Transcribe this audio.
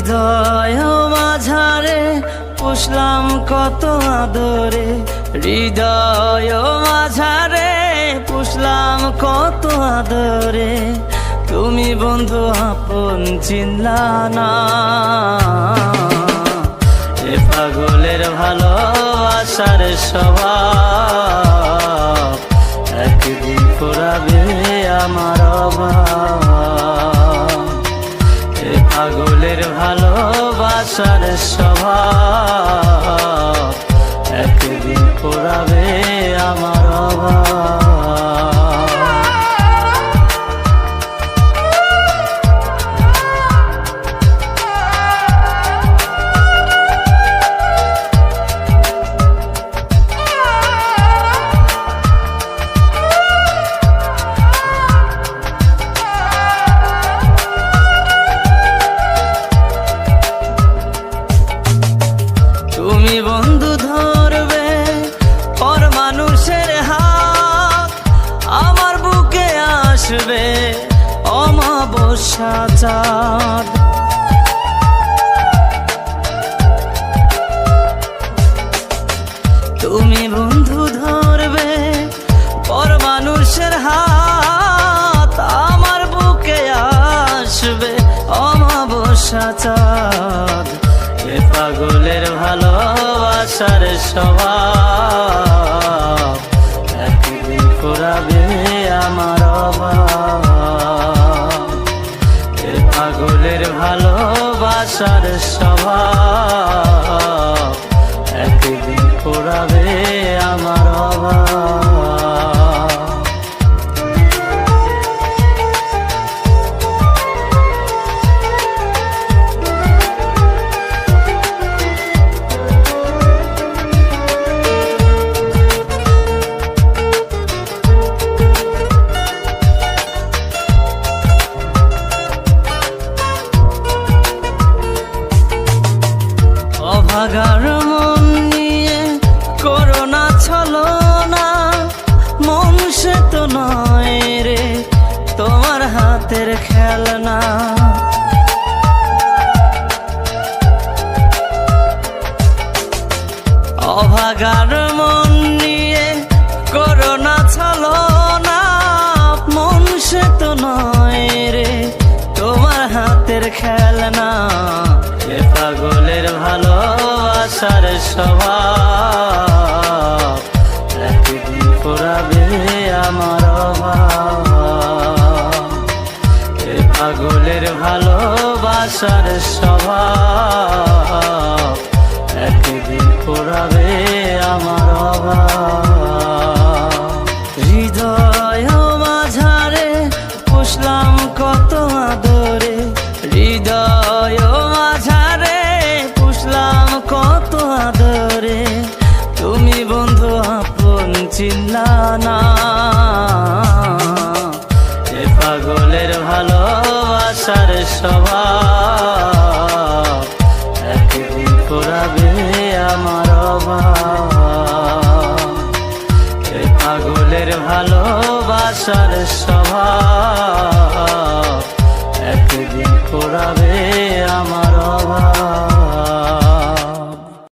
হৃদয় মাঝারে পুষলাম কত আদরে, হৃদয় মাঝারে পুষলাম কত আদরে, তুমি বন্ধু আপন চিনলা না। এ পাগলের ভালোবাসার স্বভাব একদিন ফুরাবে আমার অভাব। এ পাগলের ভালোবাসার স্বভাব একদিন ফুরাবে আমার অভাব। তুমি বন্ধু ধরবে পর মানুষের হাত, আমার বুকে আসবে অমাবস্যা চাঁদ। তুমি বন্ধু ধরবে পর মানুষের হাত, আমার বুকে আসবে অমাবস্যা চাঁদ। এ পাগলের ভালোবাসার স্বভাব একদিন ফুরাবে আমার অভাব। এ পাগলের ভালোবাসার স্বভাব একদিন ফুরাবে আমার অভাব। অভাগার মন নিয়ে করোনা ছলনা, মন সে তো নয় রে তোমার হাতের খেলনা। অভাগার মন নিয়ে করোনা ছলনা, মন সে তো নয় রে তোমার হাতের খেলনা। এ পাগলের ভালোবাসার স্বভাব একদিন ফুরাবে আমার অভাব। এ পাগলের ভালোবাসার স্বভাব একদিন ফুরাবে আমার অভাব। হৃদয় মাঝারে পুষলাম কত আদরে, হৃদয় মাঝারে পুষলাম কত আদরে, তুমি বন্ধু আপন চিনলা না। এ পাগলের ভালোবাসার স্বভাব একদিন ফুরাবে আমার অভাব। এ পাগলের ভালোবাসার স্বভাব